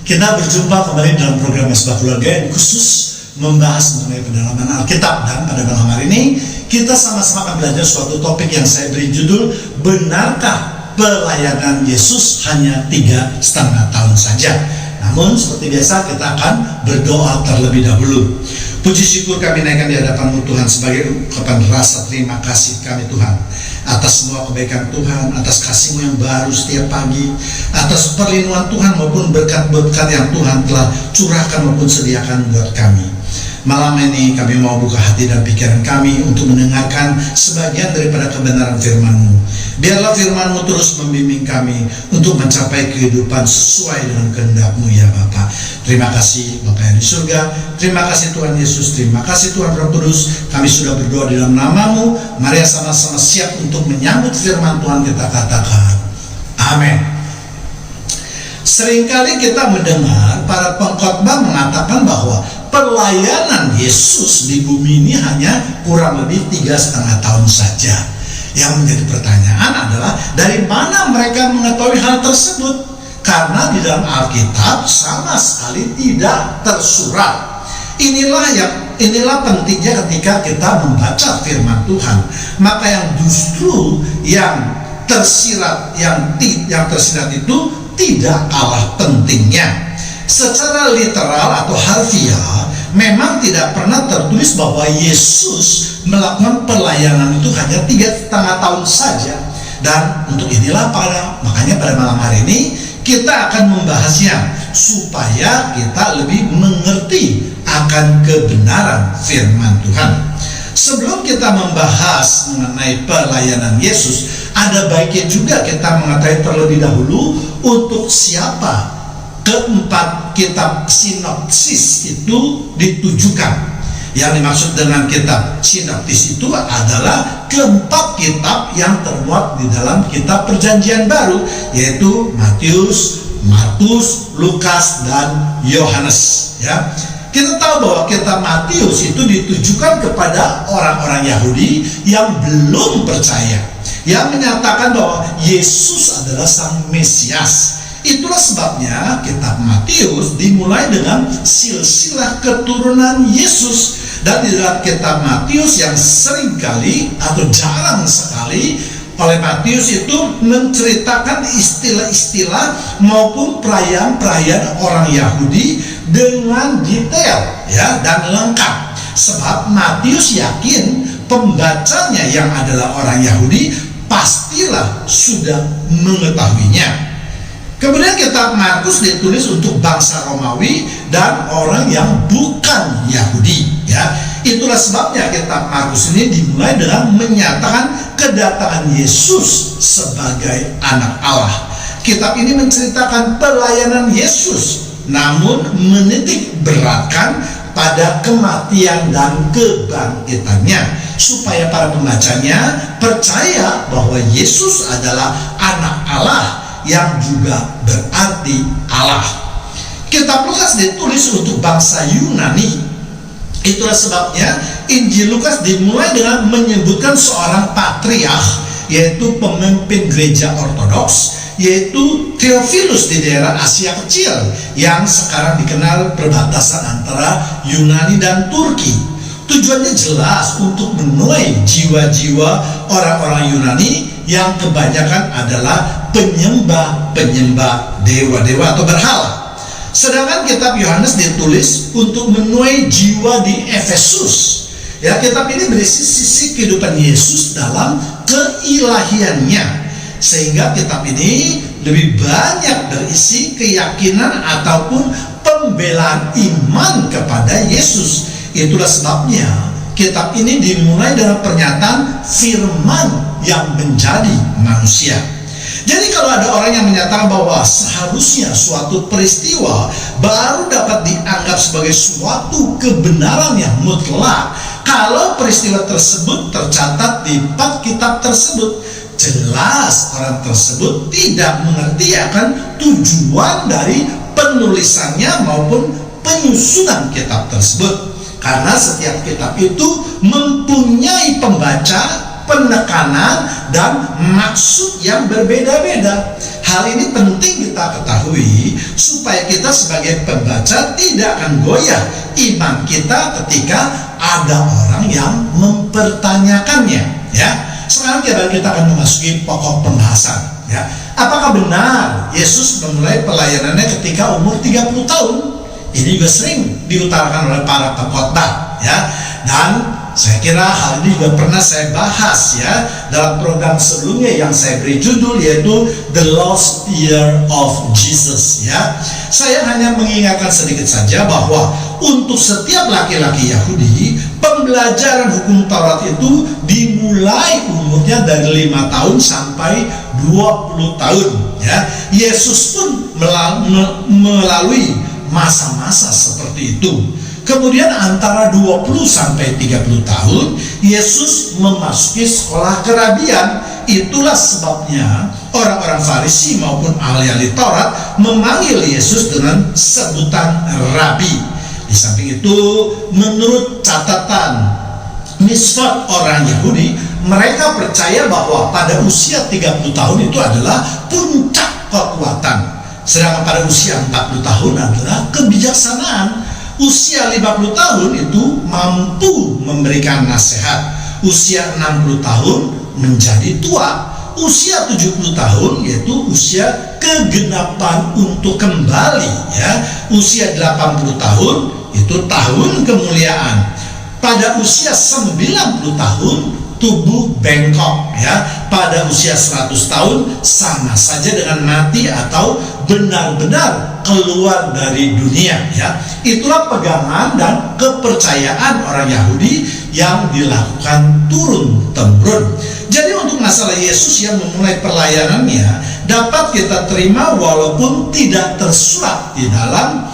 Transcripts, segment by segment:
Kita berjumpa kembali dalam program Mesbah Keluarga yang khusus membahas mengenai pendalaman Alkitab. Dan pada malam hari ini kita sama-sama akan belajar suatu topik yang saya beri judul, benarkah pelayanan Yesus hanya 3,5 tahun saja? Namun seperti biasa kita akan berdoa terlebih dahulu. Puji syukur kami naikkan di hadapan-Mu Tuhan sebagai ungkapan rasa terima kasih kami Tuhan atas semua kebaikan Tuhan, atas kasih-Mu yang baru setiap pagi, atas perlindungan Tuhan maupun berkat-berkat yang Tuhan telah curahkan maupun sediakan buat kami. Malam ini kami mau buka hati dan pikiran kami untuk mendengarkan sebagian daripada kebenaran firman-Mu. Biarlah firman-Mu terus membimbing kami untuk mencapai kehidupan sesuai dengan kehendak-Mu ya Bapa. Terima kasih Bapa yang di surga. Terima kasih Tuhan Yesus. Terima kasih Tuhan Roh Kudus. Kami sudah berdoa di dalam nama-Mu. Mari sama-sama siap untuk menyambut firman Tuhan, kita katakan amin. Seringkali kita mendengar para pengkhotbah mengatakan bahwa pelayanan Yesus di bumi ini hanya kurang lebih 3,5 tahun saja. Yang menjadi pertanyaan adalah, dari mana mereka mengetahui hal tersebut? Karena di dalam Alkitab sama sekali tidak tersurat. Inilah pentingnya ketika kita membaca firman Tuhan. Maka yang justru yang tersirat itu tidak kalah pentingnya. Secara literal atau harfiah memang tidak pernah tertulis bahwa Yesus melakukan pelayanan itu hanya 3,5 tahun saja. Dan untuk inilah makanya pada malam hari ini kita akan membahasnya supaya kita lebih mengerti akan kebenaran firman Tuhan. Sebelum kita membahas mengenai pelayanan Yesus, ada baiknya juga kita mengetahui terlebih dahulu untuk siapa keempat kitab sinopsis itu ditujukan. Yang dimaksud dengan kitab sinopsis itu adalah keempat kitab yang termuat di dalam kitab Perjanjian Baru, yaitu Matius, Markus, Lukas, dan Yohanes. Ya, kita tahu bahwa kitab Matius itu ditujukan kepada orang-orang Yahudi yang belum percaya, yang menyatakan bahwa Yesus adalah Sang Mesias. Itulah sebabnya kitab Matius dimulai dengan silsilah keturunan Yesus. Dan di dalam kitab Matius yang seringkali atau jarang sekali oleh Matius itu menceritakan istilah-istilah maupun perayaan-perayaan orang Yahudi dengan detail ya dan lengkap. Sebab Matius yakin pembacanya yang adalah orang Yahudi pastilah sudah mengetahuinya. Kemudian kitab Markus ditulis untuk bangsa Romawi dan orang yang bukan Yahudi. Ya, itulah sebabnya kitab Markus ini dimulai dengan menyatakan kedatangan Yesus sebagai anak Allah. Kitab ini menceritakan pelayanan Yesus, namun menitik beratkan pada kematian dan kebangkitannya, supaya para pembacanya percaya bahwa Yesus adalah anak Allah yang juga berarti Allah. Kitab Lukas ditulis untuk bangsa Yunani. Itulah sebabnya Injil Lukas dimulai dengan menyebutkan seorang patriark, yaitu pemimpin gereja Ortodoks, yaitu Theophilus di daerah Asia Kecil yang sekarang dikenal perbatasan antara Yunani dan Turki. Tujuannya jelas untuk menuai jiwa-jiwa orang-orang Yunani yang kebanyakan adalah penyembah dewa-dewa atau berhala. Sedangkan kitab Yohanes ditulis untuk menuai jiwa di Efesus. Ya, kitab ini berisi sisi kehidupan Yesus dalam keilahiannya, sehingga kitab ini lebih banyak berisi keyakinan ataupun pembelaan iman kepada Yesus. Itulah sebabnya kitab ini dimulai dengan pernyataan firman yang menjadi manusia. Jadi kalau ada orang yang menyatakan bahwa seharusnya suatu peristiwa baru dapat dianggap sebagai suatu kebenaran yang mutlak kalau peristiwa tersebut tercatat di 4 kitab tersebut, jelas orang tersebut tidak mengerti akan tujuan dari penulisannya maupun penyusunan kitab tersebut. Karena setiap kitab itu mempunyai pembaca penekanan dan maksud yang berbeda-beda. Hal ini penting kita ketahui supaya kita sebagai pembaca tidak akan goyah iman kita ketika ada orang yang mempertanyakannya, ya. Sekarang kita akan memasuki pokok pembahasan, ya. Apakah benar Yesus memulai pelayanannya ketika umur 30 tahun? Ini juga sering diutarakan oleh para pengkhotbah, ya. Dan saya kira hal ini juga pernah saya bahas, ya, dalam program sebelumnya yang saya beri judul yaitu The Lost Year of Jesus, ya. Saya hanya mengingatkan sedikit saja bahwa untuk setiap laki-laki Yahudi, pembelajaran hukum Taurat itu dimulai umurnya dari 5 tahun sampai 20 tahun, ya. Yesus pun melalui masa-masa seperti itu. Kemudian antara 20 sampai 30 tahun Yesus memasuki sekolah kerabian. Itulah sebabnya orang-orang Farisi maupun ahli-ahli Taurat memanggil Yesus dengan sebutan Rabi. Di samping itu, menurut catatan Misfot orang Yahudi, mereka percaya bahwa pada usia 30 tahun itu adalah puncak kekuatan, sedangkan pada usia 40 tahun adalah kebijaksanaan. Usia 50 tahun itu mampu memberikan nasihat. Usia 60 tahun menjadi tua. Usia 70 tahun yaitu usia kegenapan untuk kembali, ya. Usia 80 tahun itu tahun kemuliaan. Pada usia 90 tahun tubuh bengkok, ya. Pada usia 100 tahun sama saja dengan mati atau benar-benar keluar dari dunia, ya. Itulah pegangan dan kepercayaan orang Yahudi yang dilakukan turun-temurun. Jadi untuk masalah Yesus yang memulai pelayanannya dapat kita terima walaupun tidak tersurat di dalam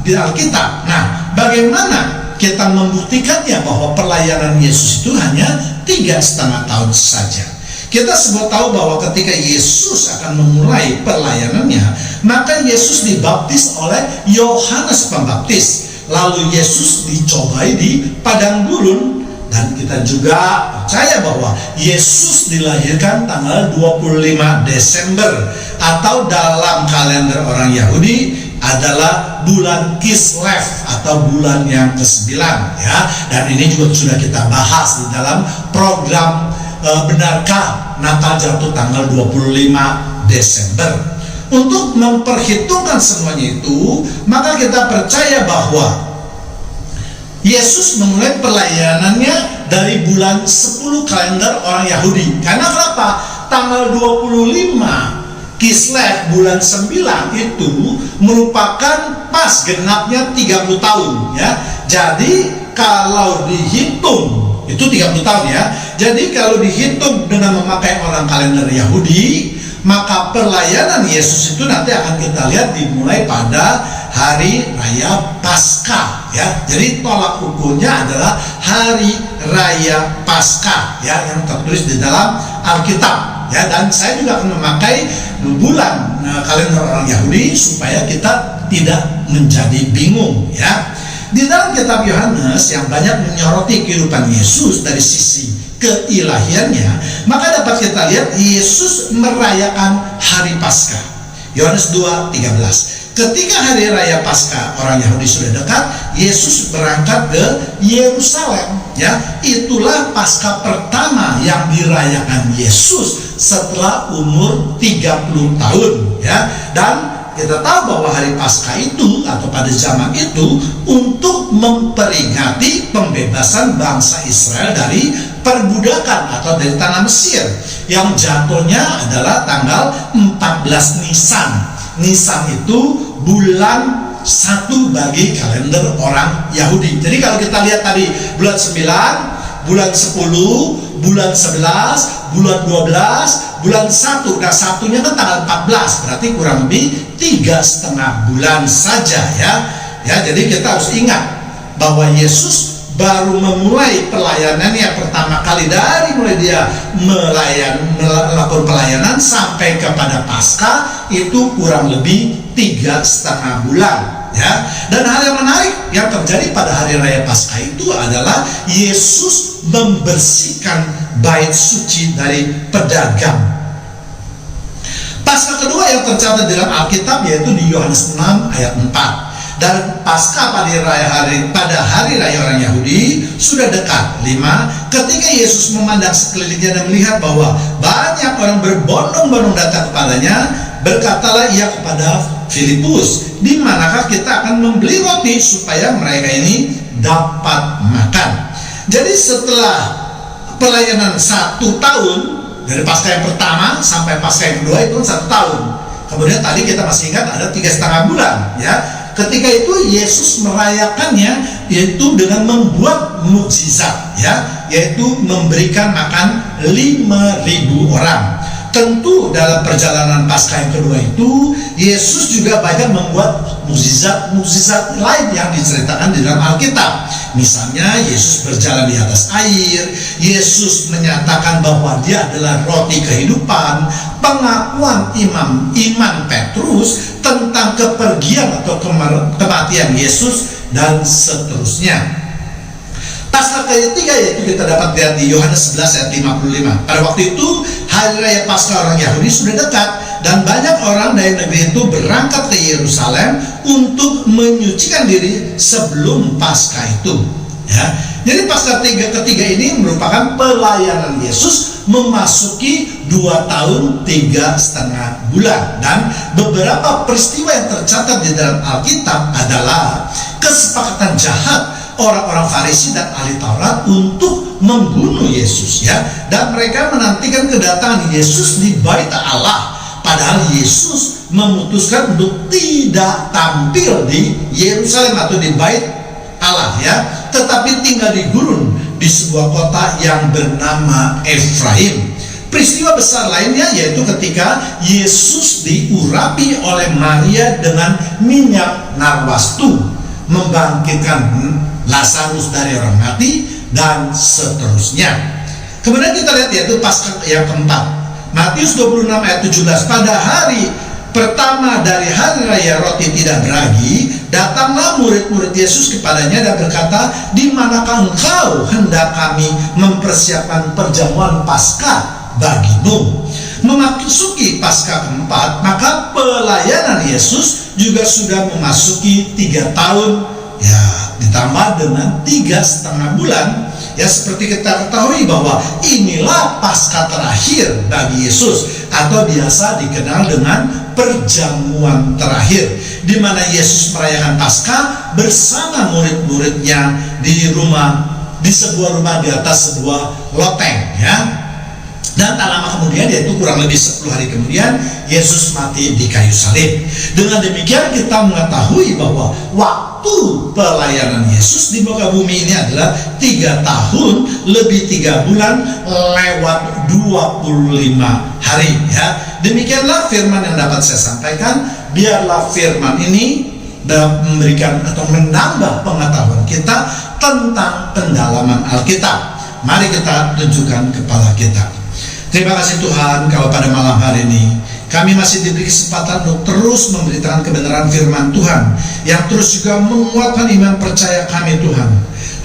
Alkitab. Nah, bagaimana kita membuktikannya bahwa pelayanan Yesus itu hanya 3,5 tahun saja? Kita semua tahu bahwa ketika Yesus akan memulai pelayanannya, maka Yesus dibaptis oleh Yohanes Pembaptis. Lalu Yesus dicobai di padang gurun. Dan kita juga percaya bahwa Yesus dilahirkan tanggal 25 Desember atau dalam kalender orang Yahudi adalah bulan Kislev atau bulan yang ke-9, ya. Dan ini juga sudah kita bahas di dalam program Benarkah Natal jatuh tanggal 25 Desember. Untuk memperhitungkan semuanya itu, maka kita percaya bahwa Yesus memulai pelayanannya dari bulan 10 kalender orang Yahudi. Karena kenapa? Tanggal 25 Kislev bulan 9 itu merupakan pas genapnya 30 tahun, ya. Jadi kalau dihitung itu 30 tahun, ya. Jadi kalau dihitung dengan memakai orang kalender Yahudi, maka pelayanan Yesus itu nanti akan kita lihat dimulai pada hari raya Paskah, ya. Jadi tolak ukurnya adalah hari raya Paskah, ya, yang tertulis di dalam Alkitab, ya. Dan saya juga akan memakai bulan kalender orang Yahudi supaya kita tidak menjadi bingung, ya. Di dalam kitab Yohanes yang banyak menyoroti kehidupan Yesus dari sisi keilahiannya, maka dapat kita lihat Yesus merayakan hari Paskah. Yohanes 2:13. Ketika hari raya Paskah orang Yahudi sudah dekat, Yesus berangkat ke Yerusalem, ya. Itulah Paskah pertama yang dirayakan Yesus setelah umur 30 tahun, ya. Dan kita tahu bahwa hari Paskah itu atau pada zaman itu untuk memperingati pembebasan bangsa Israel dari perbudakan atau dari tanah Mesir yang jatuhnya adalah tanggal 14 Nisan. Nisan itu bulan 1 bagi kalender orang Yahudi. Jadi kalau kita lihat tadi bulan 9, bulan 10, bulan 11, bulan 12, bulan 1. Nah, satunya kan tanggal 14, berarti kurang lebih 3,5 bulan saja, ya. Ya, jadi kita harus ingat bahwa Yesus baru memulai pelayanannya pertama kali dari mulai dia melakukan pelayanan sampai kepada Paskah itu kurang lebih 3,5 bulan, ya. Dan hal yang menarik yang terjadi pada hari raya Paskah itu adalah Yesus membersihkan bait suci dari pedagang. Paskah kedua yang tercatat dalam Alkitab yaitu di Yohanes 6 ayat 4. Dan Paskah pada hari raya orang Yahudi sudah dekat. 5. Ketika Yesus memandang sekelilingnya dan melihat bahwa banyak orang berbondong-bondong datang kepadanya, berkatalah ia kepada Filipus, di manakah kita akan membeli roti supaya mereka ini dapat makan. Jadi setelah pelayanan 1 tahun, dari Paskah yang pertama sampai Paskah yang kedua itu 1 tahun. Kemudian tadi kita masih ingat ada 3,5 bulan, ya. Ketika itu Yesus merayakannya yaitu dengan membuat mukjizat, ya, yaitu memberikan makan 5.000 orang. Tentu dalam perjalanan Paskah yang kedua itu Yesus juga banyak membuat mukjizat lain yang diceritakan di dalam Alkitab. Misalnya Yesus berjalan di atas air, Yesus menyatakan bahwa dia adalah roti kehidupan, pengakuan iman Petrus tentang kepergian atau kematian Yesus, dan seterusnya. Paskah ketiga yaitu kita dapat lihat di Yohanes 11 ayat 55. Pada waktu itu hari raya Paskah orang Yahudi sudah dekat, dan banyak orang dari negeri itu berangkat ke Yerusalem untuk menyucikan diri sebelum Paskah itu, ya. Jadi Paskah ketiga ini merupakan pelayanan Yesus memasuki 2 tahun 3,5 bulan, dan beberapa peristiwa yang tercatat di dalam Alkitab adalah kesepakatan jahat orang-orang Farisi dan ahli Taurat untuk membunuh Yesus, ya, dan mereka menantikan kedatangan Yesus di bait Allah, padahal Yesus memutuskan untuk tidak tampil di Yerusalem atau di bait Allah, ya, tetapi tinggal di gurun di sebuah kota yang bernama Efraim. Peristiwa besar lainnya yaitu ketika Yesus diurapi oleh Maria dengan minyak narwastu, membangkitkan Lazarus dari orang mati, dan seterusnya. Kemudian kita lihat yaitu Paskah yang keempat, Matius 26 ayat 17. Pada hari pertama dari hari raya roti tidak beragi, datanglah murid-murid Yesus kepadanya dan berkata, di manakah engkau? Hendak kami mempersiapkan perjamuan Paskah bagimu. Memasuki Paskah keempat, maka pelayanan Yesus juga sudah memasuki 3 tahun, ya, ditambah dengan 3,5 bulan, ya. Seperti kita ketahui bahwa inilah Paskah terakhir bagi Yesus, atau biasa dikenal dengan perjamuan terakhir, di mana Yesus merayakan Paskah bersama murid-muridnya di sebuah rumah di atas sebuah loteng, ya. Dan tak lama kemudian, yaitu kurang lebih 10 hari kemudian, Yesus mati di kayu salib. Dengan demikian kita mengetahui bahwa waktu pelayanan Yesus di muka bumi ini adalah 3 tahun lebih 3 bulan lewat 25 hari, ya. Demikianlah firman yang dapat saya sampaikan. Biarlah firman ini memberikan atau menambah pengetahuan kita tentang pendalaman Alkitab. Mari kita tunjukkan kepala kita. Terima kasih Tuhan, kalau pada malam hari ini kami masih diberi kesempatan untuk terus memberitakan kebenaran firman Tuhan, yang terus juga menguatkan iman percaya kami. Tuhan,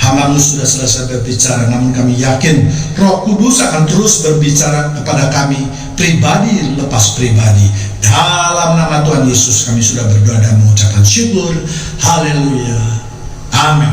hamba-Mu sudah selesai berbicara, namun kami yakin Roh Kudus akan terus berbicara kepada kami pribadi lepas pribadi. Dalam nama Tuhan Yesus kami sudah berdoa dan mengucapkan syukur. Haleluya. Amin.